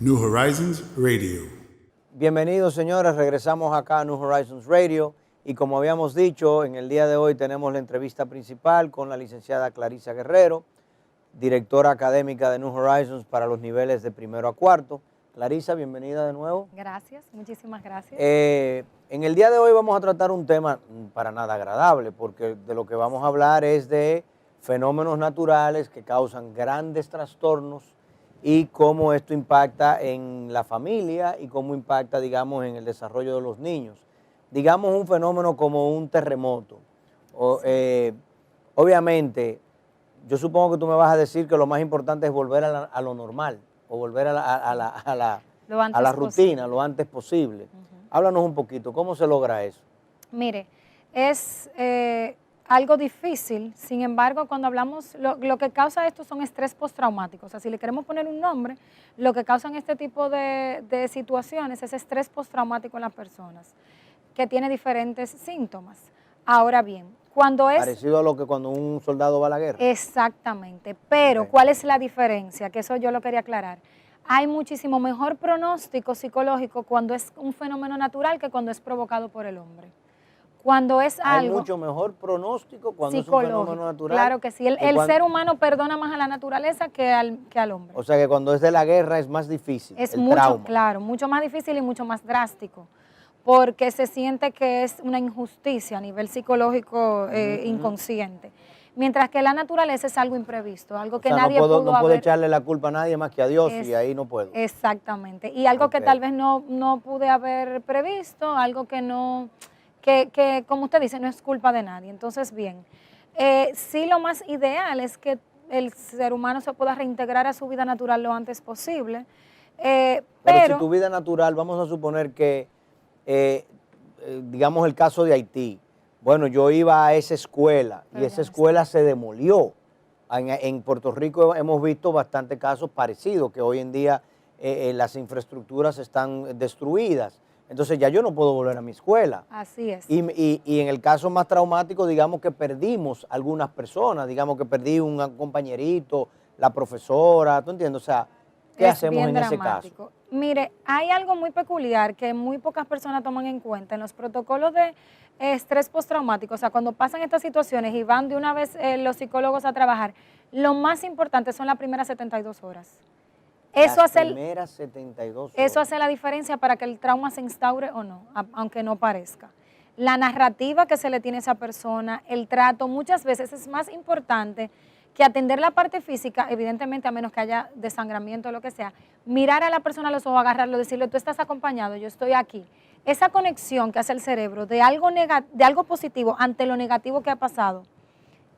New Horizons Radio. Bienvenidos, señores, regresamos acá a New Horizons Radio y como habíamos dicho, en el día de hoy tenemos la entrevista principal con la licenciada Clarisa Guerrero, directora académica de New Horizons para los niveles de primero a cuarto. Clarisa, bienvenida de nuevo. Gracias, muchísimas gracias. En el día de hoy vamos a tratar un tema para nada agradable, porque de lo que vamos a hablar es de fenómenos naturales que causan grandes trastornos y cómo esto impacta en la familia y cómo impacta, digamos, en el desarrollo de los niños. Digamos un fenómeno como un terremoto. Obviamente, yo supongo que tú me vas a decir que lo más importante es volver a lo normal o volver a la rutina lo antes posible. Háblanos un poquito, ¿cómo se logra eso? Mire, es algo difícil, sin embargo, cuando hablamos, lo que causa esto son estrés postraumático. O sea, si le queremos poner un nombre, lo que causan este tipo de situaciones es estrés postraumático en las personas, que tiene diferentes síntomas. Ahora bien, cuando es... Parecido a lo que cuando un soldado va a la guerra. Exactamente, pero Okay. ¿Cuál es la diferencia? Que eso yo lo quería aclarar. Hay muchísimo mejor pronóstico psicológico cuando es un fenómeno natural que cuando es provocado por el hombre. Cuando es Hay algo mucho mejor pronóstico cuando es un psicológico, fenómeno natural. claro que sí. El ser humano perdona más a la naturaleza que al hombre. O sea que cuando es de la guerra es más difícil, Es el mucho, trauma. claro, mucho más difícil y mucho más drástico, porque se siente que es una injusticia a nivel psicológico inconsciente. Mientras que la naturaleza es algo imprevisto, algo que o sea, nadie no puedo haber... echarle la culpa a nadie más que a Dios y ahí no puedo. Exactamente, y algo que tal vez no pude haber previsto, algo que no, que como usted dice, no es culpa de nadie. Entonces, bien, sí, lo más ideal es que el ser humano se pueda reintegrar a su vida natural lo antes posible. Pero si tu vida natural, vamos a suponer que, digamos el caso de Haití, bueno, yo iba a esa escuela y esa escuela se demolió. En Puerto Rico hemos visto bastantes casos parecidos, que hoy en día las infraestructuras están destruidas. Entonces ya yo no puedo volver a mi escuela. Así es. Y en el caso más traumático, digamos que perdimos algunas personas, digamos que perdí un compañerito, la profesora, ¿tú entiendes? O sea, ¿qué hacemos en ese caso? Mire, hay algo muy peculiar que muy pocas personas toman en cuenta en los protocolos de estrés postraumático. O sea, cuando pasan estas situaciones y van de una vez los psicólogos a trabajar, lo más importante son las primeras 72 horas. Eso Las primeras 72 horas. Eso hace la diferencia para que el trauma se instaure o no, aunque no parezca. La narrativa que se le tiene a esa persona, el trato, muchas veces es más importante que atender la parte física, evidentemente a menos que haya desangramiento o lo que sea, mirar a la persona a los ojos, agarrarlo, decirle, tú estás acompañado, yo estoy aquí. Esa conexión que hace el cerebro de algo positivo ante lo negativo que ha pasado.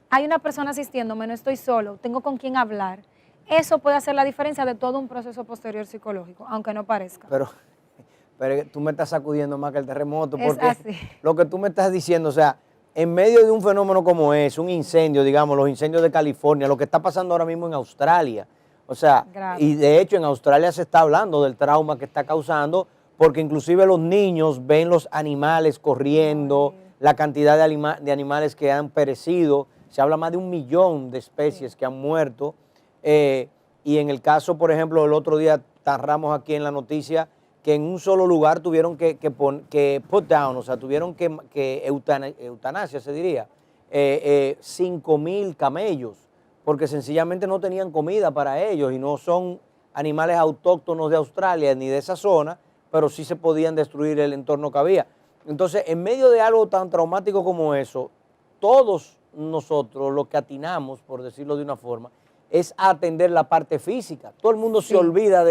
Hay una persona asistiéndome, no estoy solo, tengo con quién hablar. Eso puede hacer la diferencia de todo un proceso posterior psicológico, aunque no parezca. Pero tú me estás sacudiendo más que el terremoto, porque es así. Lo que tú me estás diciendo, o sea, en medio de un fenómeno como es, un incendio, digamos, los incendios de California, lo que está pasando ahora mismo en Australia, o sea, y de hecho en Australia se está hablando del trauma que está causando, porque inclusive los niños ven los animales corriendo, la cantidad de animales que han perecido, se habla más de 1 millón de especies que han muerto, y en el caso, por ejemplo, el otro día narramos aquí en la noticia que en un solo lugar tuvieron que put down, o sea, tuvieron que eutanasia, se diría, 5,000 camellos, porque sencillamente no tenían comida para ellos y no son animales autóctonos de Australia ni de esa zona, pero sí se podían destruir el entorno que había. Entonces, en medio de algo tan traumático como eso, todos nosotros lo que atinamos, por decirlo de una forma, es atender la parte física. Todo el mundo se olvida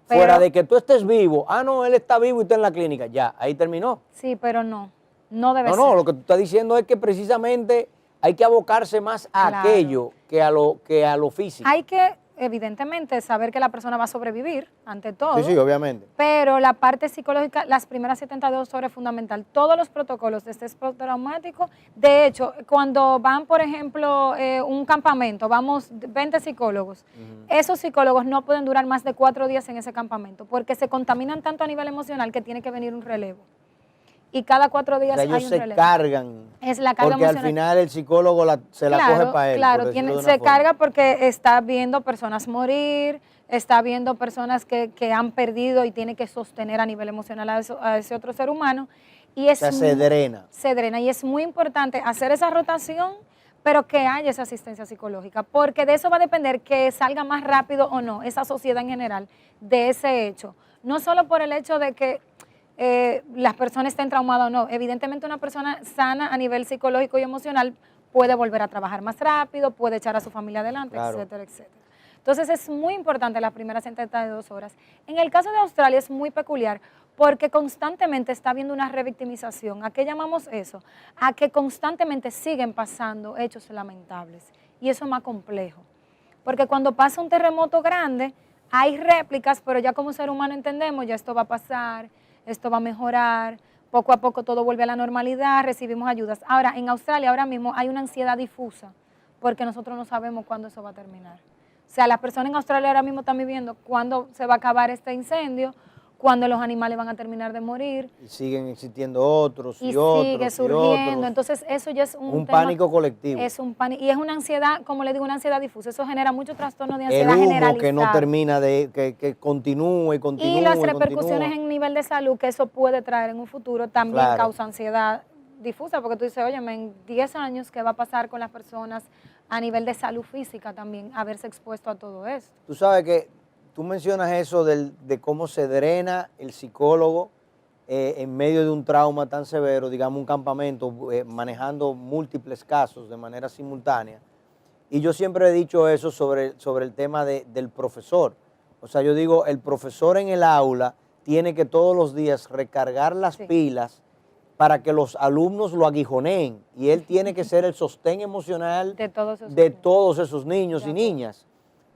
fuera de que tú estés vivo. Ah, no, él está vivo y está en la clínica. Ya, ahí terminó. Sí, pero no debe ser. No, lo que tú estás diciendo es que precisamente hay que abocarse más a aquello que a lo físico. Hay que, evidentemente, saber que la persona va a sobrevivir, ante todo. Sí, obviamente. Pero la parte psicológica, las primeras 72 horas es fundamental. Todos los protocolos de estrés postraumático, de hecho, cuando van, por ejemplo, un campamento, vamos 20 psicólogos, esos psicólogos no pueden durar más de 4 días en ese campamento, porque se contaminan tanto a nivel emocional que tiene que venir un relevo. y cada 4 días O sea, hay ellos un se relevo. cargan. Es la carga Porque al emocional. final el psicólogo se la coge para él. Claro, por decirlo de una se forma. carga porque está viendo personas morir, está viendo personas que han perdido y tiene que sostener a nivel emocional a ese otro ser humano. Y O sea, se drena. Se drena y es muy importante hacer esa rotación, pero que haya esa asistencia psicológica, porque de eso va a depender que salga más rápido o no esa sociedad en general de ese hecho. No solo por el hecho de que las personas estén traumadas o no. Evidentemente una persona sana a nivel psicológico y emocional puede volver a trabajar más rápido, puede echar a su familia adelante, Claro. etcétera, etcétera. Entonces es muy importante las primeras 72 horas. En el caso de Australia es muy peculiar porque constantemente está habiendo una revictimización. ¿A qué llamamos eso? A que constantemente siguen pasando hechos lamentables. Y eso es más complejo. Porque cuando pasa un terremoto grande, hay réplicas, pero ya como ser humano entendemos, ya esto va a pasar, esto va a mejorar, poco a poco todo vuelve a la normalidad, recibimos ayudas. Ahora, en Australia ahora mismo hay una ansiedad difusa porque nosotros no sabemos cuándo eso va a terminar. O sea, las personas en Australia ahora mismo están viviendo cuándo se va a acabar este incendio, cuándo los animales van a terminar de morir. Y siguen existiendo otros Y otros sigue y surgiendo. otros. Entonces, eso ya es un tema, pánico colectivo. Es un pánico. Y es una ansiedad, como le digo, una ansiedad difusa. Eso genera mucho trastorno de El ansiedad humo generalizado. que no termina que continúe y continúe. Y las y repercusiones continúa. en nivel de salud que eso puede traer en un futuro también Claro. causa ansiedad difusa, porque tú dices, oye, en 10 años, ¿qué va a pasar con las personas a nivel de salud física también, haberse expuesto a todo esto? Tú sabes que tú mencionas eso de cómo se drena el psicólogo en medio de un trauma tan severo, digamos un campamento, manejando múltiples casos de manera simultánea. Y yo siempre he dicho eso sobre el tema del profesor. O sea, yo digo, el profesor en el aula tiene que todos los días recargar las pilas para que los alumnos lo aguijoneen. Y él tiene que ser el sostén emocional De todos esos niños y niñas.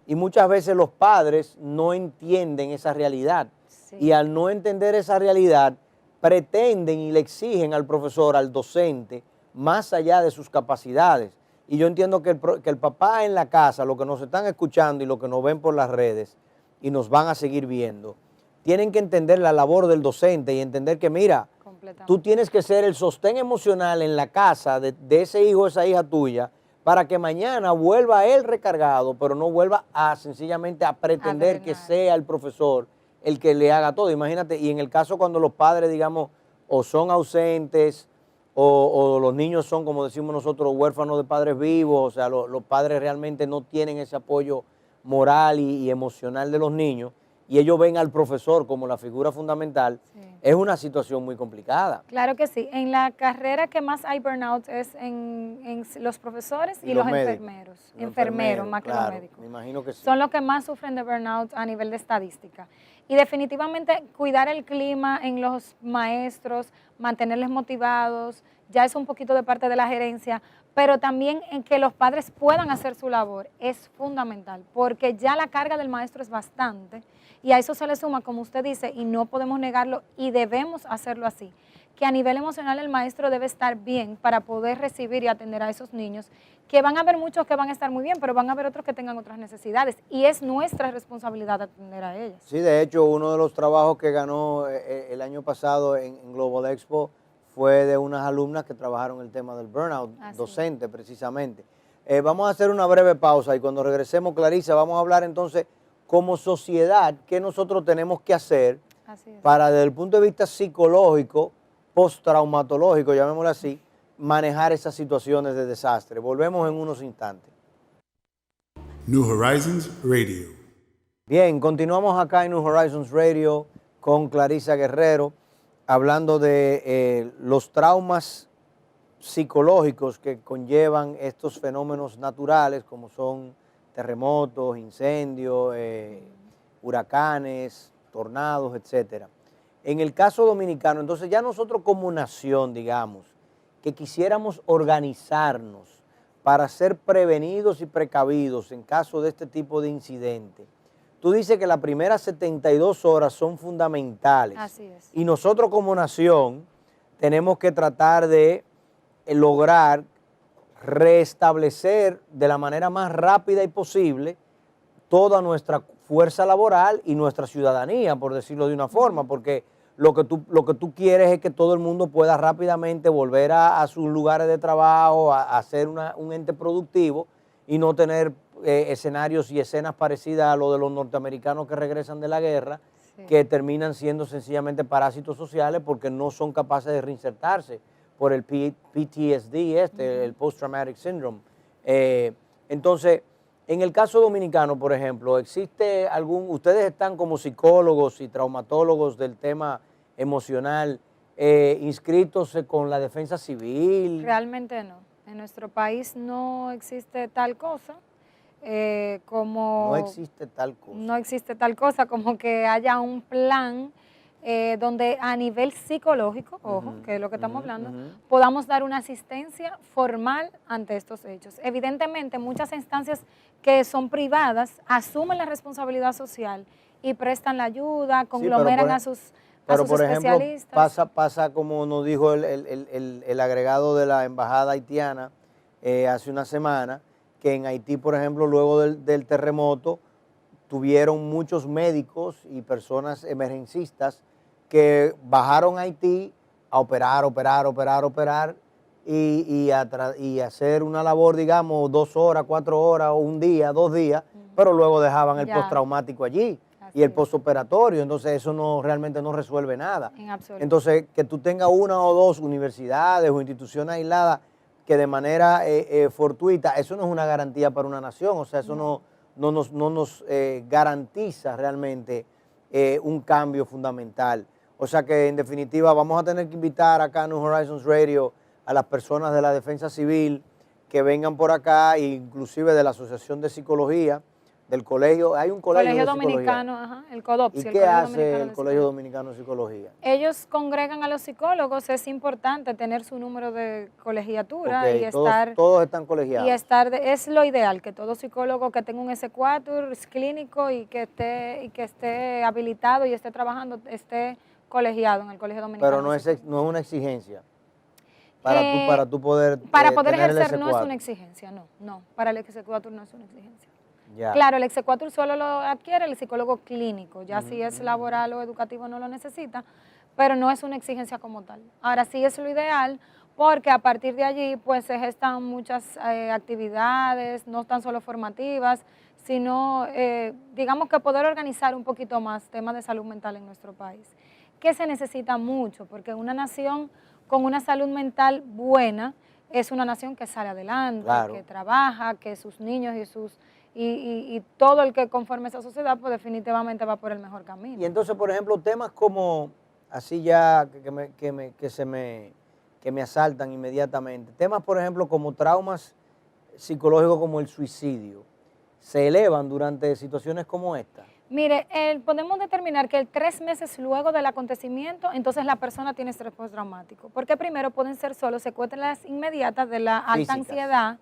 Y muchas veces los padres no entienden esa realidad. Sí. Y al no entender esa realidad, pretenden y le exigen al profesor, al docente, más allá de sus capacidades. Y yo entiendo que el papá en la casa, los que nos están escuchando y los que nos ven por las redes y nos van a seguir viendo, tienen que entender la labor del docente y entender que, mira, tú tienes que ser el sostén emocional en la casa de ese hijo o esa hija tuya para que mañana vuelva él recargado, pero no vuelva sencillamente a pretender que sea el profesor el que le haga todo. Imagínate, y en el caso cuando los padres, digamos, o son ausentes o los niños son, como decimos nosotros, huérfanos de padres vivos, o sea, los padres realmente no tienen ese apoyo moral y emocional de los niños, y ellos ven al profesor como la figura fundamental, es una situación muy complicada. Claro que sí. En la carrera que más hay burnout es en los profesores y los enfermeros. Enfermeros más que los médicos. Me imagino que sí. Son los que más sufren de burnout a nivel de estadística. Y definitivamente cuidar el clima en los maestros, mantenerles motivados, ya es un poquito de parte de la gerencia, pero también en que los padres puedan hacer su labor es fundamental, porque ya la carga del maestro es bastante y a eso se le suma, como usted dice, y no podemos negarlo y debemos hacerlo así, que a nivel emocional el maestro debe estar bien para poder recibir y atender a esos niños, que van a haber muchos que van a estar muy bien, pero van a haber otros que tengan otras necesidades y es nuestra responsabilidad atender a ellas. Sí, de hecho, uno de los trabajos que ganó el año pasado en Global Expo fue de unas alumnas que trabajaron el tema del burnout docente precisamente. Vamos a hacer una breve pausa y cuando regresemos, Clarisa, vamos a hablar entonces como sociedad qué nosotros tenemos que hacer para desde el punto de vista psicológico, postraumatológico, llamémoslo así, manejar esas situaciones de desastre. Volvemos en unos instantes. New Horizons Radio. Bien, continuamos acá en New Horizons Radio con Clarisa Guerrero, hablando de los traumas psicológicos que conllevan estos fenómenos naturales como son terremotos, incendios, huracanes, tornados, etcétera. En el caso dominicano, entonces ya nosotros como nación, digamos, que quisiéramos organizarnos para ser prevenidos y precavidos en caso de este tipo de incidente. Tú dices que las primeras 72 horas son fundamentales. Así es. Y nosotros como nación tenemos que tratar de lograr restablecer de la manera más rápida y posible toda nuestra fuerza laboral y nuestra ciudadanía, por decirlo de una forma, porque lo que tú quieres es que todo el mundo pueda rápidamente volver a sus lugares de trabajo, a ser un ente productivo y no tener escenarios y escenas parecidas a lo de los norteamericanos que regresan de la guerra, Sí. que terminan siendo sencillamente parásitos sociales porque no son capaces de reinsertarse por el PTSD, el Post Traumatic Syndrome. Entonces, en el caso dominicano, por ejemplo, ¿existe ustedes están como psicólogos y traumatólogos del tema emocional inscritos con la defensa civil? Realmente no. En nuestro país no existe tal cosa como... No existe tal cosa. No existe tal cosa como que haya un plan donde a nivel psicológico, ojo, que es lo que estamos hablando, podamos dar una asistencia formal ante estos hechos. Evidentemente, muchas instancias que son privadas asumen la responsabilidad social y prestan la ayuda, conglomeran a sus Pero, por ejemplo, especialistas. pasa como nos dijo el agregado de la embajada haitiana hace una semana, que en Haití, por ejemplo, luego del terremoto, tuvieron muchos médicos y personas emergencistas que bajaron a Haití a operar y hacer una labor, digamos, 2 horas, 4 horas, o un día, 2 días, pero luego dejaban el Ya. postraumático allí Así y el es. postoperatorio, entonces eso realmente no resuelve nada. En absoluto. Entonces, que tú tengas 1 o 2 universidades o instituciones aisladas que de manera fortuita, eso no es una garantía para una nación, o sea, eso no nos garantiza realmente un cambio fundamental. O sea que en definitiva vamos a tener que invitar acá a New Horizons Radio a las personas de la defensa civil que vengan por acá, inclusive de la Asociación de Psicología, del colegio. Hay un colegio de Dominicano, psicología. el CODOPSI, ¿Y el qué Colegio hace Dominicano el de Colegio Psicología. Dominicano de Psicología? Ellos congregan a los psicólogos, es importante tener su número de colegiatura Ok, y estar... todos están colegiados. Es lo ideal, que todo psicólogo que tenga un S4 es clínico y que esté habilitado y esté trabajando, esté colegiado en el Colegio Dominicano. Pero no de es Psicología. una exigencia Eh, para tú poder Para poder tener el ejercer no es S4. una exigencia, no, para el exequatur no es una exigencia. Ya. Claro, el exequatur solo lo adquiere el psicólogo clínico, ya si es laboral o educativo no lo necesita, pero no es una exigencia como tal. Ahora sí es lo ideal porque a partir de allí pues se gestan muchas actividades, no tan solo formativas, sino digamos que poder organizar un poquito más temas de salud mental en nuestro país, que se necesita mucho, porque una nación con una salud mental buena es una nación que sale adelante, Claro. que trabaja, que sus niños y todo el que conforme esa sociedad, pues definitivamente va por el mejor camino. Y entonces, por ejemplo, temas como, así ya que me asaltan inmediatamente, temas, por ejemplo, como traumas psicológicos como el suicidio, se elevan durante situaciones como esta. Mire, podemos determinar que 3 meses luego del acontecimiento, entonces la persona tiene estrés postraumático. Porque primero pueden ser solo secuelas inmediatas de la alta Físicas. ansiedad,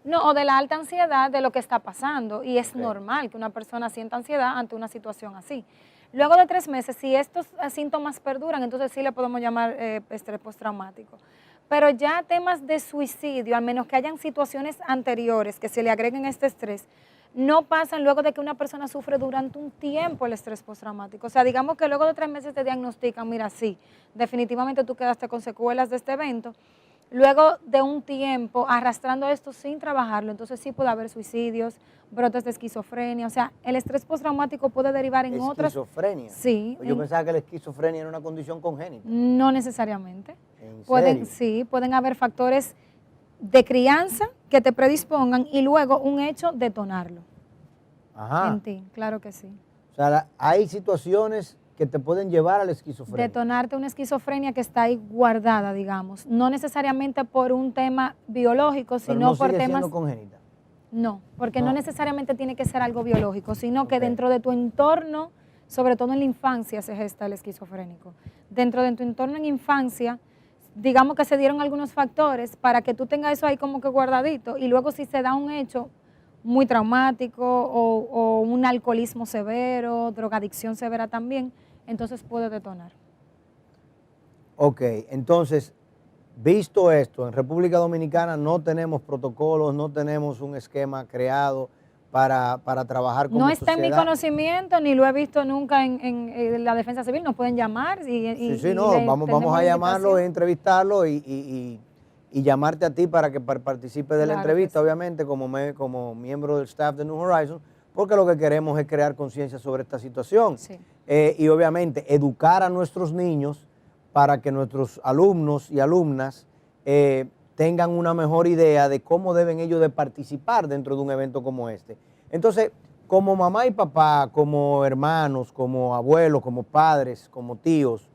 no, o de la alta ansiedad de lo que está pasando. Y es Ok. normal que una persona sienta ansiedad ante una situación así. Luego de 3 meses, si estos síntomas perduran, entonces sí le podemos llamar estrés postraumático. Pero ya temas de suicidio, al menos que hayan situaciones anteriores que se le agreguen este estrés, no pasan luego de que una persona sufre durante un tiempo el estrés postraumático. O sea, digamos que luego de 3 meses te diagnostican, mira, sí, definitivamente tú quedaste con secuelas de este evento. Luego de un tiempo arrastrando esto sin trabajarlo, entonces sí puede haber suicidios, brotes de esquizofrenia. O sea, el estrés postraumático puede derivar en otras... ¿Esquizofrenia? Sí. Yo pensaba que la esquizofrenia era una condición congénita. No necesariamente. ¿En Pueden, serio? sí, pueden haber factores de crianza que te predispongan y luego un hecho detonarlo Ajá. en ti, claro que sí. O sea, hay situaciones que te pueden llevar a la esquizofrenia. Detonarte una esquizofrenia que está ahí guardada, digamos, no necesariamente por un tema biológico, Pero sino no por sigue temas... siendo congénita. No, porque No. no necesariamente tiene que ser algo biológico, sino que Ok. dentro de tu entorno, sobre todo en la infancia, se gesta el esquizofrénico. Dentro de tu entorno en infancia, digamos que se dieron algunos factores para que tú tengas eso ahí como que guardadito y luego si se da un hecho muy traumático o un alcoholismo severo, drogadicción severa también, entonces puede detonar. Ok, entonces, visto esto, en República Dominicana no tenemos protocolos, no tenemos un esquema creado para trabajar como No está en mi sociedad. conocimiento, ni lo he visto nunca en la defensa civil. Nos pueden llamar Sí, no, vamos a llamarlo, entrevistarlo y llamarte a ti para que participes de la Claro que entrevista, sí. obviamente, como miembro del staff de New Horizons, porque lo que queremos es crear conciencia sobre esta situación. Sí. Y obviamente educar a nuestros niños para que nuestros alumnos y alumnas tengan una mejor idea de cómo deben ellos de participar dentro de un evento como este. Entonces, como mamá y papá, como hermanos, como abuelos, como padres, como tíos,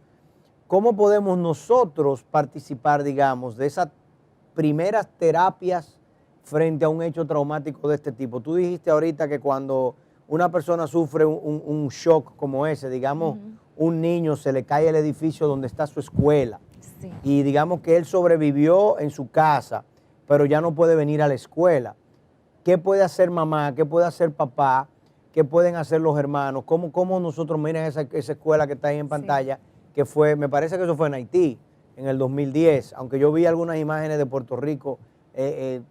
¿cómo podemos nosotros participar, digamos, de esas primeras terapias frente a un hecho traumático de este tipo? Tú dijiste ahorita que cuando una persona sufre un shock como ese, digamos, un niño se le cae el edificio donde está su escuela Sí. y digamos que él sobrevivió en su casa, pero ya no puede venir a la escuela. ¿Qué puede hacer mamá? ¿Qué puede hacer papá? ¿Qué pueden hacer los hermanos? ¿Cómo nosotros, miren esa escuela que está ahí en pantalla, que fue, me parece que eso fue en Haití, en el 2010, aunque yo vi algunas imágenes de Puerto Rico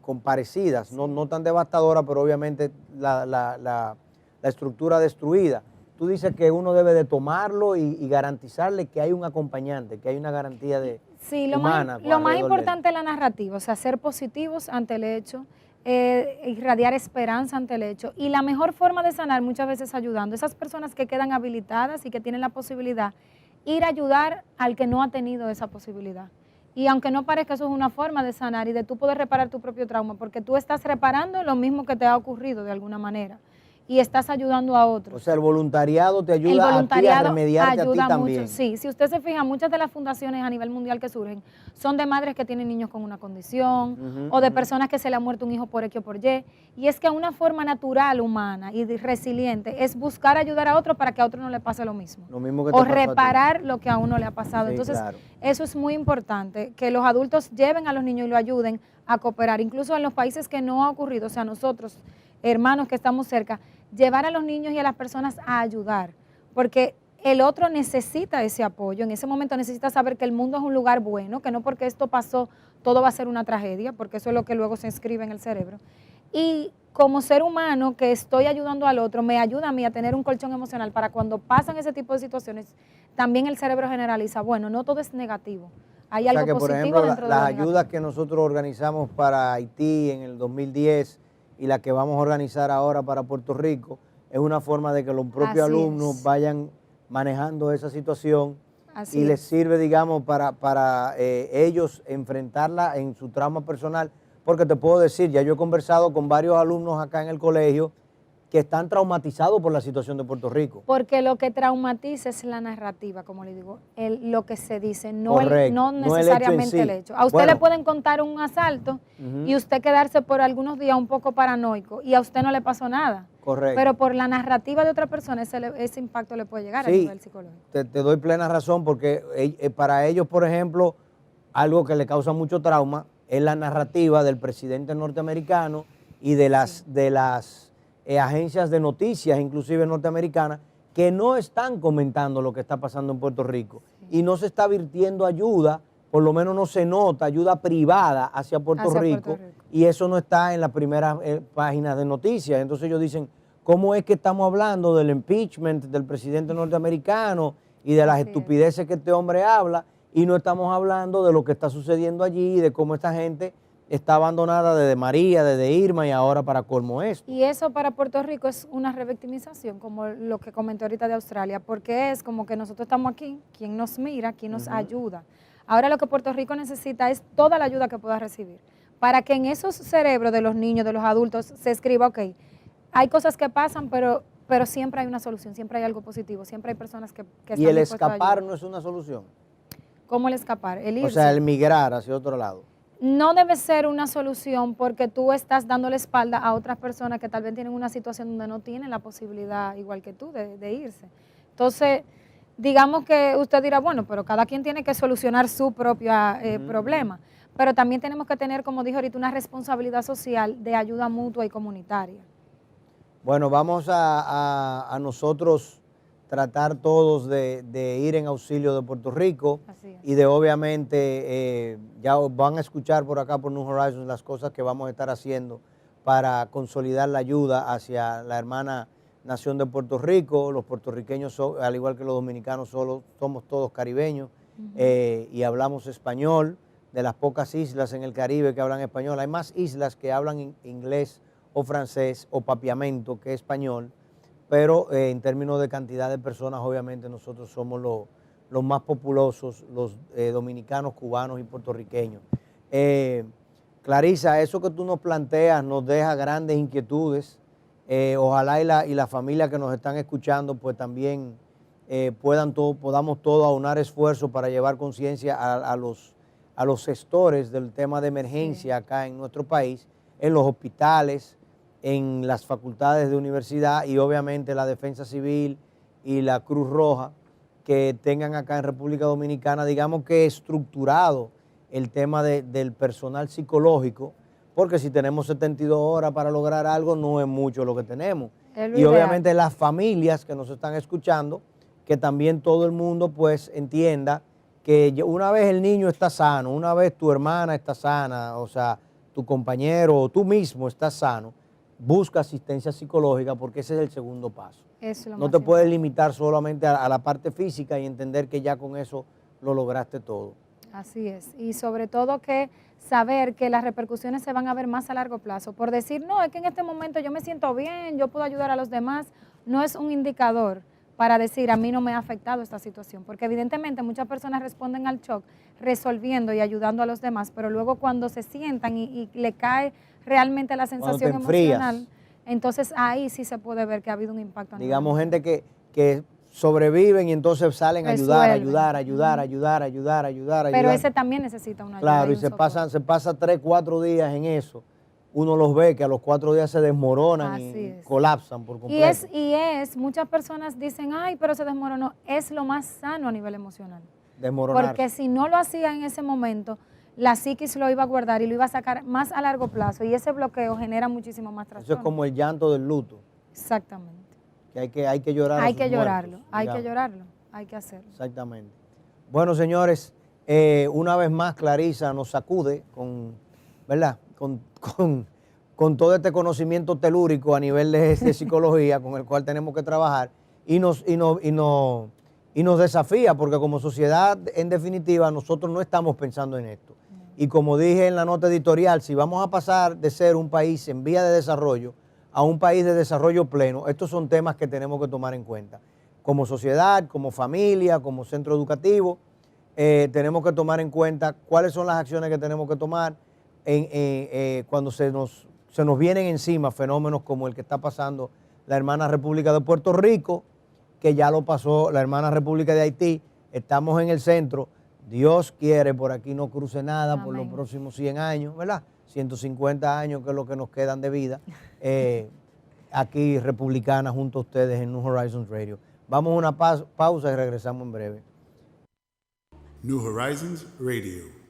con parecidas, no tan devastadoras, pero obviamente la estructura destruida. Tú dices que uno debe de tomarlo y garantizarle que hay un acompañante, que hay una garantía de Sí, humana. lo más alrededor de él. importante es la narrativa, o sea, ser positivos ante el hecho, irradiar esperanza ante el hecho. Y la mejor forma de sanar muchas veces es ayudando. Esas personas que quedan habilitadas y que tienen la posibilidad, ir a ayudar al que no ha tenido esa posibilidad. Y aunque no parezca, eso es una forma de sanar y de tú poder reparar tu propio trauma, porque tú estás reparando lo mismo que te ha ocurrido de alguna manera y estás ayudando a otros. O sea, el voluntariado te ayuda El a ti a voluntariado remediarte a ti ayuda también. mucho, sí. Si usted se fija, muchas de las fundaciones a nivel mundial que surgen son de madres que tienen niños con una condición o de personas que se le ha muerto un hijo por X o por Y. Y es que una forma natural, humana y resiliente es buscar ayudar a otro para que a otro no le pase lo mismo. Lo mismo que te O pasó a ti. reparar lo que a uno le ha pasado. Sí, Entonces, claro. eso es muy importante, que los adultos lleven a los niños y lo ayuden a cooperar. Incluso en los países que no ha ocurrido, o sea, nosotros, hermanos que estamos cerca, llevar a los niños y a las personas a ayudar, porque el otro necesita ese apoyo, en ese momento necesita saber que el mundo es un lugar bueno, que no porque esto pasó todo va a ser una tragedia, porque eso es lo que luego se inscribe en el cerebro. Y como ser humano que estoy ayudando al otro, me ayuda a mí a tener un colchón emocional para cuando pasan ese tipo de situaciones, también el cerebro generaliza, bueno, no todo es negativo, hay O sea algo que, por positivo ejemplo, dentro de las lo ayudas negativo. que nosotros organizamos para Haití en el 2010 y la que vamos a organizar ahora para Puerto Rico, es una forma de que los propios Así alumnos es. vayan manejando esa situación Así y les es. sirve, digamos, para ellos enfrentarla en su trauma personal. Porque te puedo decir, ya yo he conversado con varios alumnos acá en el colegio que están traumatizados por la situación de Puerto Rico. Porque lo que traumatiza es la narrativa, como le digo, lo que se dice, no, Correcto, no no el hecho en necesariamente sí. el hecho. A usted Bueno. le pueden contar un asalto y usted quedarse por algunos días un poco paranoico y a usted no le pasó nada. Correcto. Pero por la narrativa de otra persona ese impacto le puede llegar a Sí, nivel psicológico. te doy plena razón porque para ellos, por ejemplo, algo que le causa mucho trauma es la narrativa del presidente norteamericano y de las agencias de noticias, inclusive norteamericanas, que no están comentando lo que está pasando en Puerto Rico y no se está virtiendo ayuda, por lo menos no se nota ayuda privada hacia Puerto Rico, y eso no está en las primeras páginas de noticias. Entonces ellos dicen, ¿cómo es que estamos hablando del impeachment del presidente norteamericano y de las estupideces que este hombre habla y no estamos hablando de lo que está sucediendo allí y de cómo esta gente está abandonada desde María, desde Irma y ahora para colmo esto? Y eso para Puerto Rico es una revictimización, como lo que comenté ahorita de Australia, porque es como que nosotros estamos aquí, ¿quién nos mira, quién nos ayuda? Ahora lo que Puerto Rico necesita es toda la ayuda que pueda recibir, para que en esos cerebros de los niños, de los adultos, se escriba, ok, hay cosas que pasan, pero siempre hay una solución, siempre hay algo positivo, siempre hay personas que están ¿Y el dispuestas a escapar ayudar. no es una solución? ¿Cómo el escapar? El irse. O sea, el migrar hacia otro lado. No debe ser una solución porque tú estás dando la espalda a otras personas que tal vez tienen una situación donde no tienen la posibilidad, igual que tú, de irse. Entonces, digamos que usted dirá, bueno, pero cada quien tiene que solucionar su propio problema. Pero también tenemos que tener, como dijo ahorita, una responsabilidad social de ayuda mutua y comunitaria. Bueno, vamos a nosotros tratar todos de ir en auxilio de Puerto Rico. Así es. Y de obviamente ya van a escuchar por acá por New Horizons las cosas que vamos a estar haciendo para consolidar la ayuda hacia la hermana nación de Puerto Rico. Los puertorriqueños, al igual que los dominicanos, somos todos caribeños y hablamos español. De las pocas islas en el Caribe que hablan español, hay más islas que hablan inglés o francés o papiamento que español, pero en términos de cantidad de personas, obviamente nosotros somos los más populosos, los dominicanos, cubanos y puertorriqueños. Clarisa, eso que tú nos planteas nos deja grandes inquietudes. Ojalá y la familia que nos están escuchando pues también podamos todos aunar esfuerzos para llevar conciencia a los gestores del tema de emergencia acá en nuestro país, en los hospitales, en las facultades de universidad y obviamente la Defensa Civil y la Cruz Roja, que tengan acá en República Dominicana, digamos que estructurado el tema del personal psicológico, porque si tenemos 72 horas para lograr algo, no es mucho lo que tenemos. Y obviamente las familias que nos están escuchando, que también todo el mundo pues entienda que una vez el niño está sano, una vez tu hermana está sana, o sea, tu compañero o tú mismo estás sano, busca asistencia psicológica porque ese es el segundo paso. No te puedes limitar solamente a la parte física y entender que ya con eso lo lograste todo. Así es, y sobre todo que saber que las repercusiones se van a ver más a largo plazo. Por decir, no, es que en este momento yo me siento bien, yo puedo ayudar a los demás, no es un indicador para decir a mí no me ha afectado esta situación, porque evidentemente muchas personas responden al shock resolviendo y ayudando a los demás, pero luego cuando se sientan y le cae realmente la sensación emocional, entonces ahí sí se puede ver que ha habido un impacto. Digamos, gente que sobreviven y entonces salen a ayudar. Pero ese también necesita una ayuda. Claro, y se pasa 3, 4 días en eso. Uno los ve que a los 4 días se desmoronan y colapsan por completo. Muchas personas dicen, ay, pero se desmoronó. Es lo más sano a nivel emocional. Desmoronarse. Porque si no lo hacía en ese momento, la psiquis lo iba a guardar y lo iba a sacar más a largo plazo. Y ese bloqueo genera muchísimo más trastorno. Eso es como el llanto del luto. Exactamente. Que hay que llorar. Hay que llorarlo, hay que hacerlo. Exactamente. Bueno, señores, una vez más Clarisa nos sacude ¿verdad? Con todo este conocimiento telúrico a nivel de psicología con el cual tenemos que trabajar y nos desafía porque como sociedad, en definitiva, nosotros no estamos pensando en esto. Y como dije en la nota editorial, si vamos a pasar de ser un país en vía de desarrollo a un país de desarrollo pleno, estos son temas que tenemos que tomar en cuenta. Como sociedad, como familia, como centro educativo, tenemos que tomar en cuenta cuáles son las acciones que tenemos que tomar cuando se nos vienen encima fenómenos como el que está pasando la hermana República de Puerto Rico, que ya lo pasó la hermana República de Haití. Estamos en el centro. Dios quiere, por aquí no cruce nada. Amén. Por los próximos 100 años, ¿verdad? 150 años, que es lo que nos quedan de vida, aquí republicana junto a ustedes en New Horizons Radio. Vamos a una pausa y regresamos en breve. New Horizons Radio.